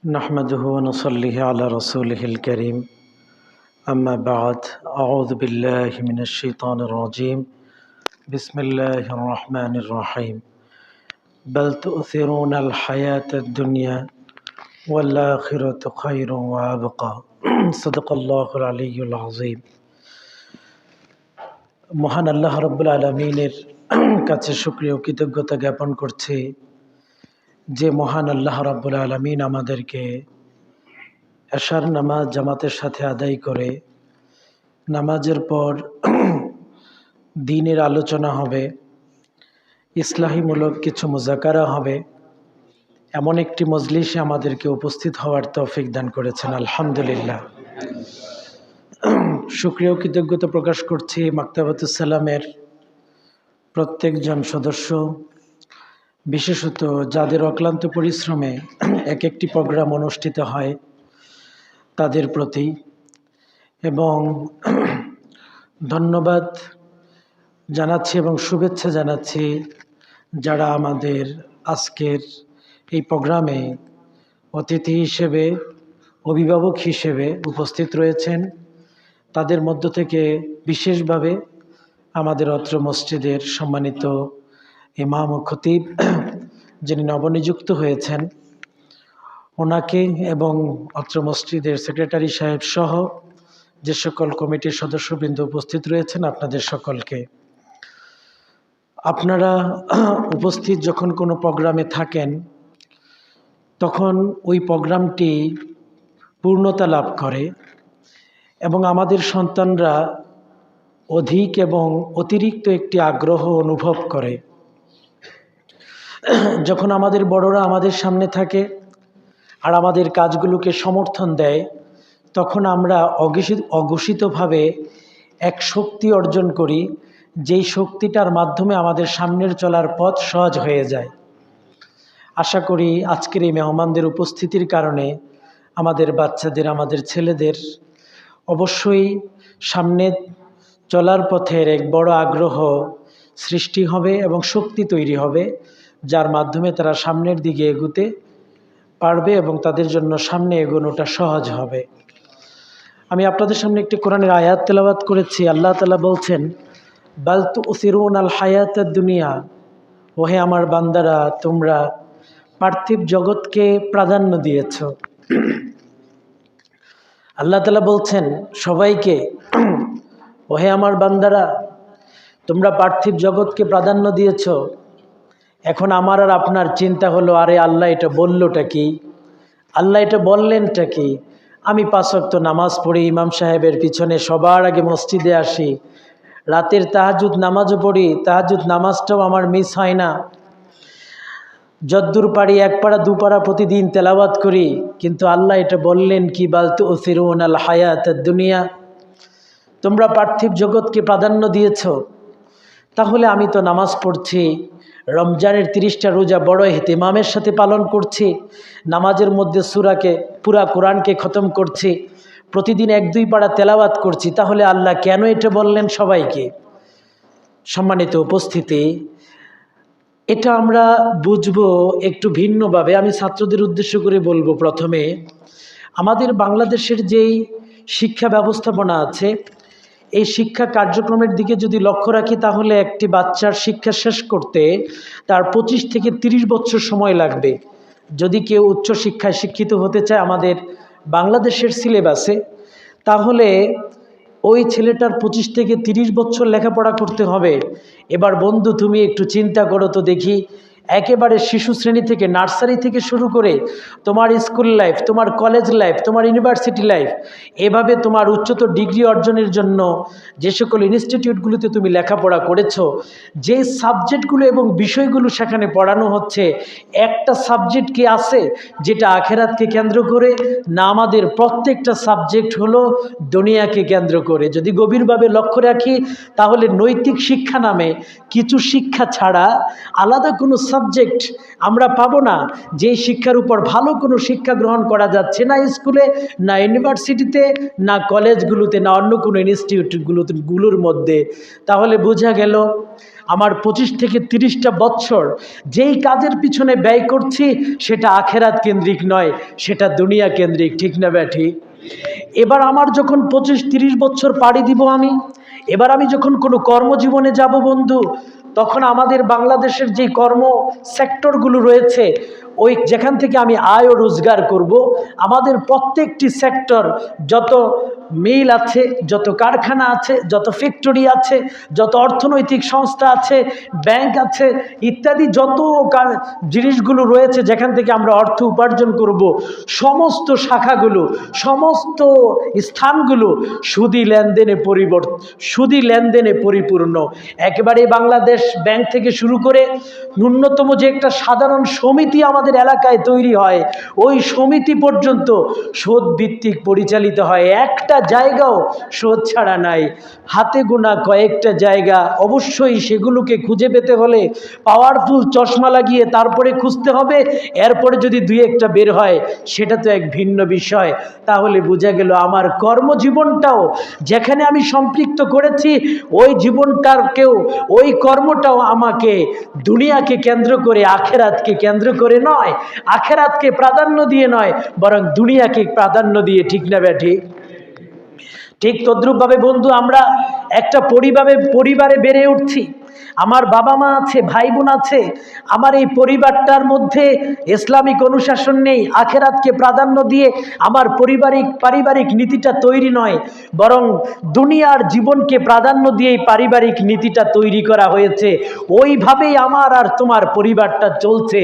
نحمده ونصلي على رسوله الكريم أما بعد أعوذ بالله من الشيطان الرجيم بسم الله الرحمن الرحيم بل تؤثرون الحياة الدنيا والآخرة خير وأبقى صدق الله العلي العظيم মহান আল্লাহ রাব্বুল আলামিনের কাছে শুকরিয়া ও কৃতজ্ঞতা জ্ঞাপন করছি যে মহান আল্লাহ রাব্বুল আলামিন আমাদেরকে এশার নামাজ জামাতের সাথে আদায় করে নামাজের পর দ্বীনের আলোচনা হবে, ইসলাহিমূলক কিছু মুযাকারা হবে, এমন একটি মজলিসে আমাদেরকে উপস্থিত হওয়ার তৌফিক দান করেছেন। আলহামদুলিল্লাহ, শুকরিয়া ও কৃতজ্ঞতা প্রকাশ করছি মাকতাবাতুস সালামের প্রত্যেকজন সদস্য, বিশেষত যাদের অক্লান্ত পরিশ্রমে এক একটি প্রোগ্রাম অনুষ্ঠিত হয় তাদের প্রতি, এবং ধন্যবাদ জানাচ্ছি এবং শুভেচ্ছা জানাচ্ছি যারা আমাদের আজকের এই প্রোগ্রামে অতিথি হিসেবে, অভিভাবক হিসেবে উপস্থিত রয়েছেন। তাদের মধ্য থেকে বিশেষভাবে আমাদের অত্র মসজিদের সম্মানিত ইমাম ও খতিব যিনি নবনিযুক্ত হয়েছেন ওনাকে, এবং অত্র মসজিদের সেক্রেটারি সাহেব সহ যে সকল কমিটির সদস্যবৃন্দ উপস্থিত রয়েছেন, আপনাদের সকলকে। আপনারা উপস্থিত যখন কোনো প্রোগ্রামে থাকেন তখন ওই প্রোগ্রামটি পূর্ণতা লাভ করে এবং আমাদের সন্তানরা অধিক এবং অতিরিক্ত একটি আগ্রহ অনুভব করে। যখন আমাদের বড়রা আমাদের সামনে থাকে আর আমাদের কাজগুলোকে সমর্থন দেয়, তখন আমরা অঘোষিতভাবে এক শক্তি অর্জন করি, যেই শক্তিটার মাধ্যমে আমাদের সামনের চলার পথ সহজ হয়ে যায়। আশা করি আজকের এই মেহমানদের উপস্থিতির কারণে আমাদের বাচ্চাদের, আমাদের ছেলেদের অবশ্যই সামনে চলার পথের এক বড় আগ্রহ সৃষ্টি হবে এবং শক্তি তৈরি হবে, যার মাধ্যমে তারা সামনের দিকে এগুতে পারবে এবং তাদের জন্য সামনে এগোনোটা সহজ হবে। আমি আপনাদের সামনে একটি কোরআনের আয়াত তেলাওয়াত করেছি। আল্লাহ তাআলা বলছেন, বাল তুসিরুনাল হায়াতাদ দুনিয়া, ওহে আমার বান্দারা, তোমরা পার্থিব জগৎকে প্রাধান্য দিয়েছ। আল্লাহ তাআলা বলছেন সবাইকে, ওহে আমার বান্দারা, তোমরা পার্থিব জগৎকে প্রাধান্য দিয়েছ। এখন আমার আর আপনার চিন্তা হলো, আরে আল্লাহ এটা বললোটা কি, আল্লাহ এটা বললেনটা কি? আমি 5 ওয়াক্ত নামাজ পড়ি, ইমাম সাহেবের পিছনে সবার আগে মসজিদে আসি, রাতের তাহাজ্জুদ নামাজও পড়ি, তাহাজ্জুদ নামাজটাও আমার মিস হয় না, যদ্দূর পারি 1 পারা 2 পারা প্রতিদিন তেলাওয়াত করি, কিন্তু আল্লাহ এটা বললেন কি, বাল তুসিরুনাল হায়াতাদ দুনিয়া, তোমরা পার্থিব জগৎকে প্রাধান্য দিয়েছ। তাহলে আমি তো নামাজ পড়ছি, রমজানের 30টা রোজা বড় ইহতিমামের সাথে পালন করছি, নামাজের মধ্যে সূরাকে, পুরা কোরআনকে খতম করছি, প্রতিদিন 1-2 পারা তেলাওয়াত করছি, তাহলে আল্লাহ কেন এটা বললেন সবাইকে? সম্মানিত উপস্থিতি, এটা আমরা বুঝবো একটু ভিন্নভাবে। আমি ছাত্রদের উদ্দেশ্য করে বলবো, প্রথমে আমাদের বাংলাদেশের যেই শিক্ষা ব্যবস্থাপনা আছে, এই শিক্ষা কার্যক্রমের দিকে যদি লক্ষ্য রাখি, তাহলে একটি বাচ্চার শিক্ষা শেষ করতে তার 25 থেকে 30 বছর সময় লাগবে। যদি কেউ উচ্চশিক্ষায় শিক্ষিত হতে চায় আমাদের বাংলাদেশের সিলেবাসে, তাহলে ওই ছেলেটার 25 থেকে 30 বছর লেখাপড়া করতে হবে। এবার বন্ধু, তুমি একটু চিন্তা করো তো দেখি, একেবারে শিশু শ্রেণী থেকে, নার্সারি থেকে শুরু করে তোমার স্কুল লাইফ, তোমার কলেজ লাইফ, তোমার ইউনিভার্সিটি লাইফ, এভাবে তোমার উচ্চতর ডিগ্রি অর্জনের জন্য যে সকল ইনস্টিটিউটগুলোতে তুমি লেখাপড়া করেছো, যে সাবজেক্টগুলো এবং বিষয়গুলো সেখানে পড়ানো হচ্ছে, একটা সাবজেক্ট কি আছে যেটা আখেরাতকে কেন্দ্র করে? না, আমাদের প্রত্যেকটা সাবজেক্ট হলো দুনিয়াকে কেন্দ্র করে। যদি গভীরভাবে লক্ষ্য রাখি, তাহলে নৈতিক শিক্ষা নামে কিছু শিক্ষা ছাড়া আলাদা কোনো সাবজেক্ট আমরা পাবো না, যেই শিক্ষার উপর ভালো কোনো শিক্ষা গ্রহণ করা যাচ্ছে না স্কুলে, না ইউনিভার্সিটিতে, না কলেজগুলোতে, না অন্য কোনো ইনস্টিটিউটগুলোর মধ্যে। তাহলে বোঝা গেল আমার 25 থেকে 30টা বছর যেই কাজের পিছনে ব্যয় করছি সেটা আখেরাত কেন্দ্রিক নয়, সেটা দুনিয়া কেন্দ্রিক। ঠিক না ব্যাঠিক? এবার আমার যখন 25-30 বছর পাড়ি দিব এবার আমি যখন কোনো কর্মজীবনে যাব বন্ধু, তখন আমাদের বাংলাদেশের যে কর্ম সেক্টরগুলো রয়েছে, ওই যেখান থেকে আমি আয় ও রোজগার করব, আমাদের প্রত্যেকটি সেক্টর, যত মিল আছে, যত কারখানা আছে, যত ফ্যাক্টরি আছে, যত অর্থনৈতিক সংস্থা আছে, ব্যাংক আছে, ইত্যাদি যত জিনিসগুলো রয়েছে যেখান থেকে আমরা অর্থ উপার্জন করব, সমস্ত শাখাগুলো, সমস্ত স্থানগুলো সুদী লেনদেনে পরিপূর্ণ। একেবারে বাংলাদেশ ব্যাংক থেকে শুরু করে ন্যূনতম যে একটা সাধারণ সমিতি আমাদের এলাকায় তৈরি হয়, ওই সমিতি পর্যন্ত সুদ ভিত্তিক পরিচালিত হয়। একটা জায়গাও সুদ ছাড়া নাই। হাতে গোনা কয়েকটা জায়গা, অবশ্যই সেগুলোকে খুঁজে পেতে হলে পাওয়ারফুল চশমা লাগিয়ে তারপরে খুঁজতে হবে। এরপরে যদি দুই একটা বের হয় সেটা তো এক ভিন্ন বিষয়। তাহলে বোঝা গেল আমার কর্মজীবনটাও যেখানে আমি সম্পৃক্ত করেছি, ওই জীবনটাকেও, ওই কর্মটাও আমাকে দুনিয়াকে কেন্দ্র করে, আখেরাতকে কেন্দ্র করে নয়, আখেরাতকে প্রাধান্য দিয়ে নয়, বরং দুনিয়াকে প্রাধান্য দিয়ে। ঠিক না ব্যাঠিক? ঠিক তদ্রূপভাবে বন্ধু, আমরা একটা পরিবারে বেড়ে উঠছি। আমার বাবা মা আছে, ভাই বোন আছে। আমার এই পরিবারটার মধ্যে ইসলামিক অনুশাসন নেই, আখেরাতকে প্রাধান্য দিয়ে আমার পারিবারিক নীতিটা তৈরি নয়, বরং দুনিয়ার জীবনকে প্রাধান্য দিয়েই পারিবারিক নীতিটা তৈরি করা হয়েছে। ওইভাবেই আমার আর তোমার পরিবারটা চলছে।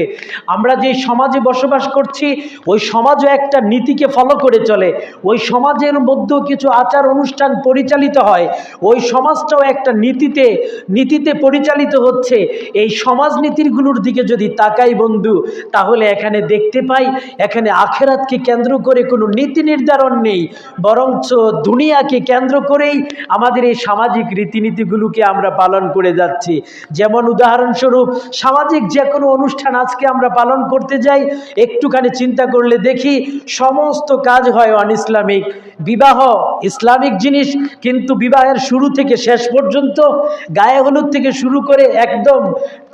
আমরা যে সমাজে বসবাস করছি, ওই সমাজও একটা নীতিকে ফলো করে চলে। ওই সমাজের মধ্যেও কিছু আচার অনুষ্ঠান পরিচালিত হয়। ওই সমাজটাও একটা নীতিতে পরিচালিত হচ্ছে। এই সমাজনীতিগুলোর দিকে যদি তাকাই বন্ধু, তাহলে এখানে দেখতে পাই এখানে আখেরাতকে কেন্দ্র করে কোনো নীতি নির্ধারণ নেই, বরঞ্চ দুনিয়াকে কেন্দ্র করেই আমাদের এই সামাজিক রীতিনীতিগুলোকে আমরা পালন করে যাচ্ছি। যেমন উদাহরণস্বরূপ, সামাজিক যে কোনো অনুষ্ঠান আজকে আমরা পালন করতে যাই, একটুখানি চিন্তা করলে দেখি সমস্ত কাজ হয় অনইসলামিক। বিবাহ ইসলামিক জিনিস, কিন্তু বিবাহের শুরু থেকে শেষ পর্যন্ত, গায়ে হলুদ থেকে শুরু করে একদম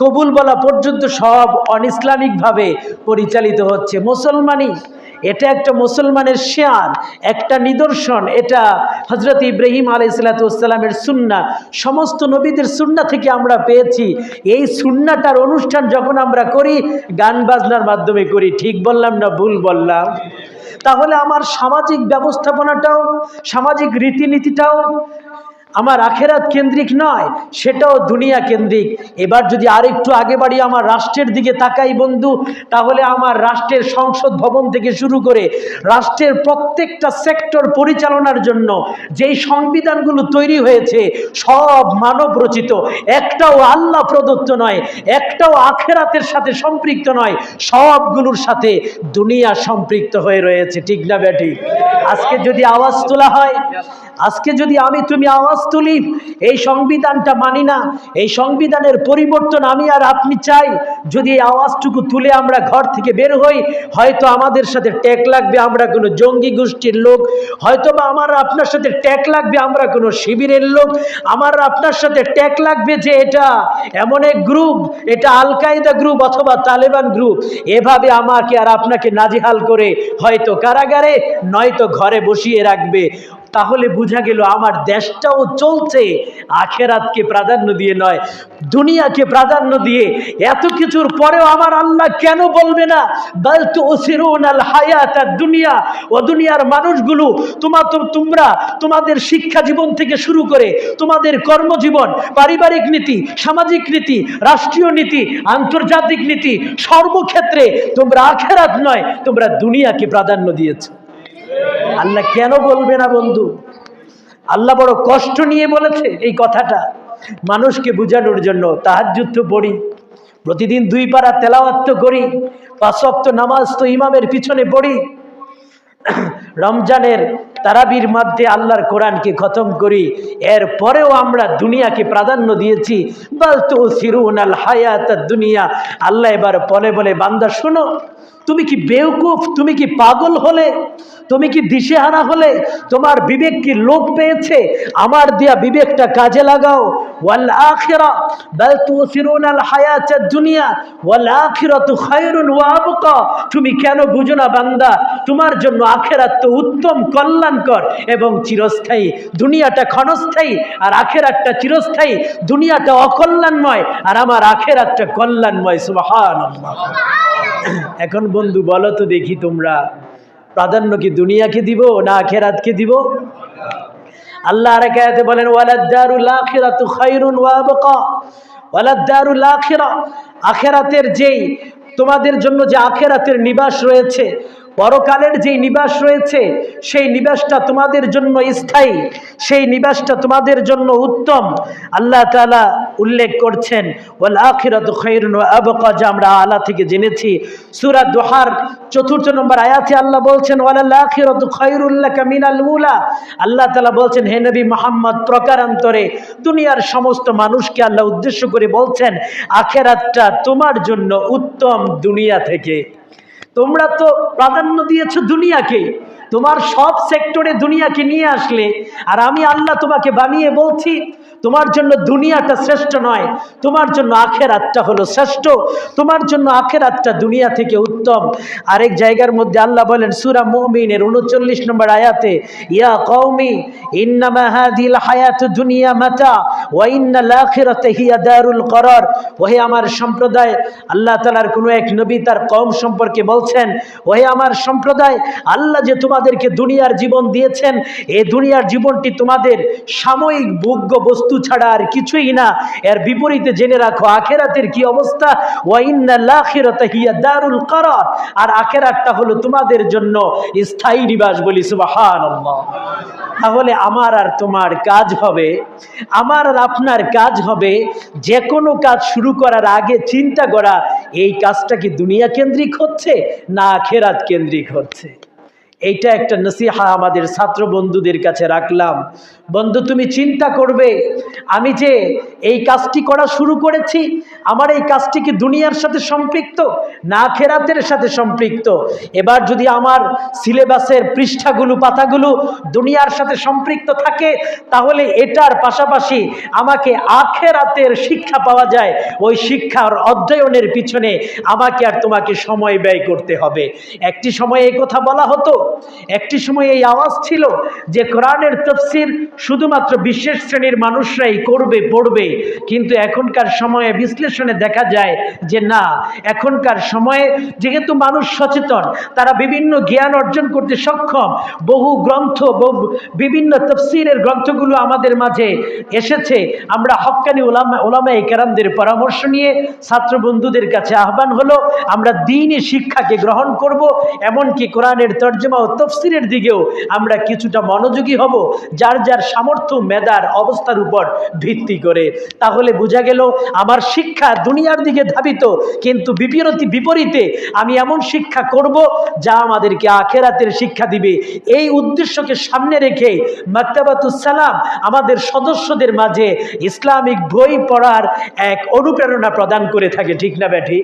কবুল বলা পর্যন্ত সব অনইসলামিকভাবে পরিচালিত হচ্ছে। মুসলমানি, এটা একটা মুসলমানের শিয়ার, একটা নিদর্শন। এটা হযরত ইব্রাহিম আলাইহিসসালামের সুন্নাহ, সমস্ত নবীদের সুন্নাহ থেকে আমরা পেয়েছি। এই সুন্নাহটার অনুষ্ঠান যখন আমরা করি, গান বাজনার মাধ্যমে করি। ঠিক বললাম না ভুল বললাম? তাহলে আমার সামাজিক ব্যবস্থাপনাটাও, সামাজিক রীতিনীতিটাও আমার আখেরাত কেন্দ্রিক নয়, সেটাও দুনিয়া কেন্দ্রিক। এবার যদি আরেকটু আগে বাড়ি আমার রাষ্ট্রের দিকে তাকাই বন্ধু, তাহলে আমার রাষ্ট্রের সংসদ ভবন থেকে শুরু করে রাষ্ট্রের প্রত্যেকটা সেক্টর পরিচালনার জন্য যেই সংবিধানগুলো তৈরি হয়েছে, সব মানব রচিত। একটাও আল্লাহ প্রদত্ত নয়, একটাও আখেরাতের সাথে সম্পৃক্ত নয়, সবগুলোর সাথে দুনিয়া সম্পৃক্ত হয়ে রয়েছে। ঠিক না ব্যাটি? আজকে যদি আওয়াজ তোলা হয়, আজকে যদি আমি তুমি আওয়াজ তুলি, এই সংবিধানটা মানি না, এই সংবিধানের পরিবর্তন আমি আর আপনি চাই, যদি এই আওয়াজটুকু তুলে আমরা ঘর থেকে বের হই, হয়তো আমাদের সাথে ট্যাগ লাগবে আমরা কোনো জঙ্গি গোষ্ঠীর লোক, হয়তো বা আমার আপনার সাথে ট্যাগ লাগবে আমরা কোনো শিবিরের লোক, আমার আপনার সাথে ট্যাগ লাগবে যে এটা এমন এক গ্রুপ, এটা আল কায়দা গ্রুপ অথবা তালেবান গ্রুপ। এভাবে আমাকে আর আপনাকে নাজেহাল করে হয়তো কারাগারে, নয়তো ঘরে বসিয়ে রাখবে। তাহলে বোঝা গেল আমার দেশটাও চলছে আখেরাতকে প্রাধান্য দিয়ে নয়, দুনিয়াকে প্রাধান্য দিয়ে। এত কিছুর পরেও আমার আল্লাহ কেন বলবে না, বাল তুসিরুনাল হায়াতাদ দুনিয়া, ও দুনিয়ার মানুষগুলো তোমরা তোমাদের শিক্ষা জীবন থেকে শুরু করে তোমাদের কর্মজীবন, পারিবারিক নীতি, সামাজিক নীতি, রাষ্ট্রীয় নীতি, আন্তর্জাতিক নীতি, সর্বক্ষেত্রে তোমরা আখেরাত নয়, তোমরা দুনিয়াকে প্রাধান্য দিয়েছো। আল্লাহ কেন বলবে না বন্ধু? আল্লাহ বড় কষ্ট নিয়ে বলেছে এই কথাটা মানুষকে বোঝানোর জন্য। তাহাজ্জুদ তো পড়ি, প্রতিদিন 2 পারা তেলাওয়াত তো করি, 5 ওয়াক্ত নামাজ তো ইমামের পিছনে পড়ি, রমজানের তারাবির মধ্যে আল্লাহর কোরআনকে খতম করি। এরপরেও আমরা দুনিয়াকে প্রাধান্য দিয়েছি। বাল তুসিরুনাল হায়াতাদ দুনিয়া। আল্লাহ এবার বলে বান্দা শোনো, তুমি কি বেওকুফ, তুমি কি পাগল হলে, তুমি কি দিশেহারা হলে, তোমার বিবেক কি লোপ পেয়েছে? আমার দেয়া বিবেকটা কাজে লাগাও। ওয়াল আখিরা বাল তুসিরুনাল হায়াতাদ দুনিয়া ওয়াল আখিরাতু খায়রুন ওয়া আবকা। তুমি কেন বুঝো না বান্দা, তোমার জন্য আখিরাত তো উত্তম, কল্যাণকর এবং চিরস্থায়ী। দুনিয়াটা ক্ষণস্থায়ী আর আখিরাতটা চিরস্থায়ী। দুনিয়াটা অকল্যাণময় আর আমার আখিরাতটা কল্যাণময়। সুবহানাল্লাহ। এখন বন্ধু বলো তো দেখি, তোমরা প্রাধান্য কি দুনিয়াকে দিব না আখিরাতকে দিব? আল্লাহ আরেক আয়াতে বলেন ওয়ালাদ-দারুল আখিরাতু খায়রুন ওয়া আবকা। ওয়ালাদ-দারুল আখিরা, আখিরাতের যেই তোমাদের জন্য যে আখিরাতের নিবাস রয়েছে, পরকালের যেই নিবাস রয়েছে, সেই নিবাসটা তোমাদের জন্য স্থায়ী, সেই নিবাসটা তোমাদের জন্য উত্তম। আল্লাহ তাআলা উল্লেখ করছেন ওয়াল আখিরাতু খায়রুন ওয়া আবকা, যা আমরা আলা থেকে জেনেছি। সূরা দুহার ৪ নম্বর আয়াতে আল্লাহ বলছেন ওয়ালাল আখিরাতু খায়রুল লাকা মিনাল উলা। আল্লাহ তাআলা বলছেন, হে নবী মুহাম্মদ, প্রকারান্তরে দুনিয়ার সমস্ত মানুষকে আল্লাহ উদ্দেশ্য করে বলছেন আখিরাতটা তোমার জন্য উত্তম দুনিয়া থেকে। তোমরা তো প্রাধান্য দিয়েছো দুনিয়াকে, তোমার সব সেক্টরে দুনিয়াকে নিয়ে আসলে, আর আমি আল্লাহ তোমাকে বানিয়ে বলছি তোমার জন্য দুনিয়াটা শ্রেষ্ঠ নয়, তোমার জন্য আখিরাতটা হলো শ্রেষ্ঠ, তোমার জন্য আখিরাতটা দুনিয়া থেকে উত্তম। আরেক জায়গার মধ্যে আল্লাহ বলেন সূরা মুমিনের ৩৯ নম্বর আয়াতে, ইয়া কওমি ইন্নামা হাযিল হায়াতুদ দুনিয়া মাতা ওয়া ইন্নাল আখিরাতা হিয়া দারুল করার। ওহে আমার সম্প্রদায়, আল্লাহ তাআলার কোনো এক নবী তার কওম সম্পর্কে বলছেন, ওহে আমার সম্প্রদায়, আল্লাহ যে তোমাদেরকে দুনিয়ার জীবন দিয়েছেন, এই দুনিয়ার জীবনটি তোমাদের সাময়িক ভোগ্য বস্তু ছাড়া আর কিছুই না। এর বিপরীতে জেনে রাখো আখিরাতের কি অবস্থা, ওয়া ইন্নাল আখিরাতা হিয়া দারুল করার, আর আখিরাতটা হলো তোমাদের জন্য স্থায়ী নিবাস। বলি সুবহানাল্লাহ। তাহলে আমার আর তোমার কাজ হবে, আমার আর আপনার কাজ হবে, যে কোনো কাজ শুরু করার আগে চিন্তা করা এই কাজটা কি দুনিয়া কেন্দ্রিক হচ্ছে না আখিরাত কেন্দ্রিক হচ্ছে। এইটা একটা নসিহা আমাদের ছাত্র বন্ধুদের কাছে রাখলাম। বন্ধু, তুমি চিন্তা করবে, আমি যে এই কাজটি করা শুরু করেছি, আমার এই কাজটি কি দুনিয়ার সাথে সম্পৃক্ত না আখিরাতের সাথে সম্পৃক্ত? এবার যদি আমার সিলেবাসের পৃষ্ঠাগুলো, পাতাগুলো দুনিয়ার সাথে সম্পৃক্ত থাকে, তাহলে এটার পাশাপাশি আমাকে আখিরাতের শিক্ষা পাওয়া যায়। ওই শিক্ষার অধ্যয়নের পিছনে আমাকে আর তোমাকে সময় ব্যয় করতে হবে। একটি সময় এই কথা বলা হতো, একটি সময় এই আওয়াজ ছিল যে কোরআনের তাফসীর শুধুমাত্র বিশেষ শ্রেণীর মানুষরাই করবে, পড়বে। কিন্তু এখনকার সময়ে বিশ্লেষণে দেখা যায় যে না, এখনকার সময়ে যেহেতু মানুষ সচেতন, তারা বিভিন্ন জ্ঞান অর্জন করতে সক্ষম, বহু গ্রন্থ, বিভিন্ন তাফসীরের গ্রন্থগুলো আমাদের মাঝে এসেছে। আমরা হক্কানি ওলামায়ে কেরামদের পরামর্শ নিয়ে ছাত্র বন্ধুদের কাছে আহ্বান হলো আমরা দ্বীনি শিক্ষাকে গ্রহণ করব, এমনকি কোরআনের তর্জমা ও তাফসীরের দিকেও আমরা কিছুটা মনোযোগী হব, যার যার সামর্থ্য মেধার অবস্থার উপর ভিত্তি করে। তাহলে বোঝা গেল আমার শিক্ষা দুনিয়ার দিকে ধাবিত, কিন্তু বিপরীতে আমি এমন শিক্ষা করব যা আমাদেরকে আখিরাতের শিক্ষা দিবে। এই উদ্দেশ্যকে সামনে রেখে মাকতাবাতুস সালাম আমাদের সদস্যদের মাঝে ইসলামিক বই পড়ার এক অনুপ্রেরণা প্রদান করে থাকে, ঠিক না ব্যাঠি?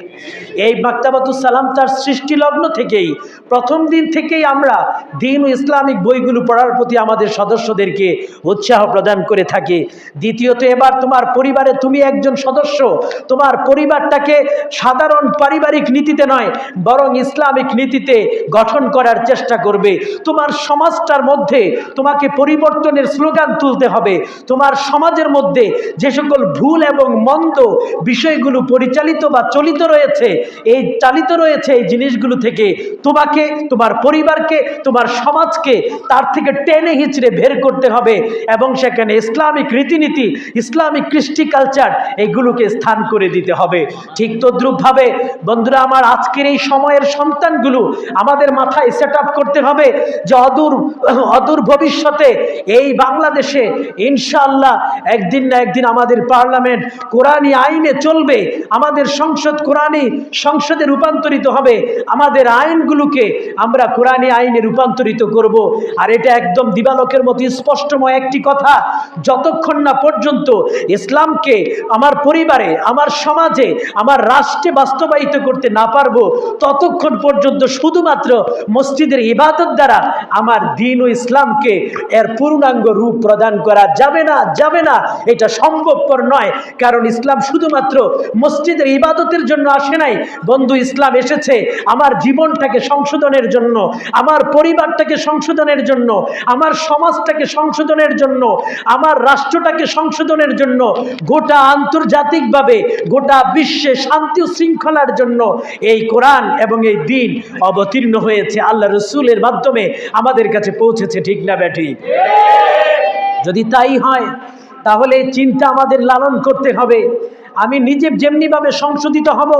এই মাকতাবাতুস সালাম তার সৃষ্টি লগ্ন থেকেই, প্রথম দিন থেকেই আমরা দ্বীন ও ইসলামিক বইগুলো পড়ার প্রতি আমাদের সদস্যদেরকে উৎসাহ প্রদান করে থাকি। দ্বিতীয়ত, এবার তোমার পরিবারে তুমি একজন সদস্য, তোমার পরিবারটাকে সাধারণ পারিবারিক নীতিতে নয়, বরং ইসলামিক নীতিতে গঠন করার চেষ্টা করবে। তোমার সমাজটার মধ্যে তোমাকে পরিবর্তনের স্লোগান তুলতে হবে। তোমার সমাজের মধ্যে যে সকল ভুল এবং মন্দ বিষয়গুলো পরিচালিত বা চালিত রয়েছে, এই জিনিসগুলো থেকে তোমাকে, তোমার পরিবারকে, তোমার সমাজকে তার থেকে টেনে হিচড়ে বের করতে হবে এবং সেখানে ইসলামিক রীতিনীতি, ইসলামিক কৃষ্টি কালচার এগুলোকে স্থান করে দিতে হবে। ঠিক তদ্রূপভাবে বন্ধুরা আমার, আজকের এই সময়ের সন্তানগুলো আমাদের মাথায় সেট আপ করতে হবে যে অদূর ভবিষ্যতে এই বাংলাদেশে ইনশাআল্লাহ একদিন না একদিন আমাদের পার্লামেন্ট কোরআনী আইনে চলবে, আমাদের সংসদ কোরআনী সংসদে রূপান্তরিত হবে, আমাদের আইনগুলোকে আমরা কোরআনী আইনে রূপান্তরিত করব। আর এটা একদম দিবালোকের মতো স্পষ্টময় একটি কথা, যতক্ষণ না পর্যন্ত ইসলামকে আমার পরিবারে, আমার সমাজে, আমার রাষ্ট্রে বাস্তবায়িত করতে না পারবো, ততক্ষণ পর্যন্ত শুধুমাত্র মসজিদের ইবাদত দ্বারা আমার দ্বীন ও ইসলামকে এর পূর্ণাঙ্গ রূপ প্রদান করা যাবে না, যাবে না। এটা সম্ভবপর নয়, কারণ ইসলাম শুধুমাত্র মসজিদের ইবাদতের জন্য আসে নাই বন্ধু। ইসলাম এসেছে আমার জীবনটাকে সংশোধনের জন্য, আমার পরিবারটাকে সংশোধনের জন্য, আমার সমাজটাকে সংশোধনের জন্য, আমার রাষ্ট্রটাকে সংশোধনের জন্য, গোটা আন্তর্জাতিকভাবে গোটা বিশ্বে শান্তি ও শৃঙ্খলার জন্য এই কোরআন এবং এই দ্বীন অবতীর্ণ হয়েছে, আল্লাহ রসুলের মাধ্যমে আমাদের কাছে পৌঁছেছে। ঠিক না ব্যাটি? যদি তাই হয় তাহলে চিন্তা আমাদের লালন করতে হবে। আমি নিজে যেমনিভাবে সংশোধিত হব,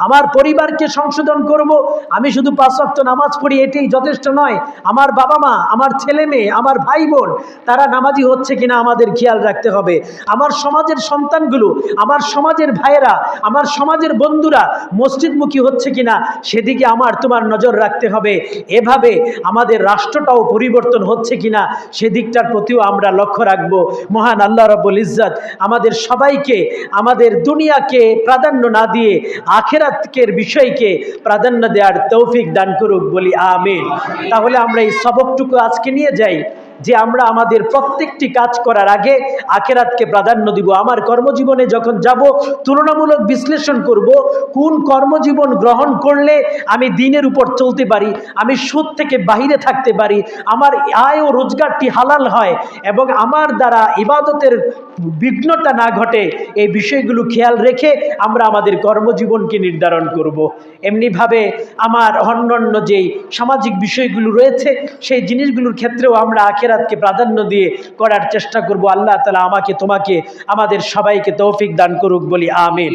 আমার পরিবারকে সংশোধন করব। আমি শুধু 5 ওয়াক্ত নামাজ পড়ি এটাই যথেষ্ট নয়। আমার বাবা মা, আমার ছেলে মেয়ে, আমার ভাই বোন তারা নামাজি হচ্ছে কিনা আমাদের খেয়াল রাখতে হবে। আমার সমাজের সন্তানগুলো, আমার সমাজের ভাইয়েরা, আমার সমাজের বন্ধুরা মসজিদমুখী হচ্ছে কিনা সেদিকে আমার তোমার নজর রাখতে হবে। এভাবে আমাদের রাষ্ট্রটাও পরিবর্তন হচ্ছে কিনা সেদিকটার প্রতিও আমরা লক্ষ্য রাখবো। মহান আল্লাহ রাব্বুল ইজ্জত আমাদের সবাইকে আমাদের দুনিয়াকে প্রাধান্য না দিয়ে আখিরাতের বিষয়কে প্রাধান্য দেওয়ার তৌফিক দান করুক, বলি আমিন। তাহলে আমরা এই সবকটুকু আজকে নিয়ে যাই যে আমরা আমাদের প্রত্যেকটি কাজ করার আগে আখিরাতকে প্রাধান্য দিব। আমার কর্মজীবনে যখন যাব তুলনামূলক বিশ্লেষণ করব, কোন কর্মজীবন গ্রহণ করলে আমি দ্বীনের উপর চলতে পারি, আমি সুদ থেকে বাহিরে থাকতে পারি, আমার আয় ও রোজগারটি হালাল হয় এবং আমার দ্বারা ইবাদতের বিঘ্নতা না ঘটে, এই বিষয়গুলো খেয়াল রেখে আমরা আমাদের কর্মজীবনকে নির্ধারণ করব। এমনিভাবে আমার অন্যান্য যেই সামাজিক বিষয়গুলো রয়েছে সেই জিনিসগুলোর ক্ষেত্রেও আমরা আখিরাতকে প্রাধান্য দিয়ে করার চেষ্টা করব। আল্লাহ তাআলা আমাকে, তোমাকে, আমাদের সবাইকে তৌফিক দান করুক, বলি আমিন।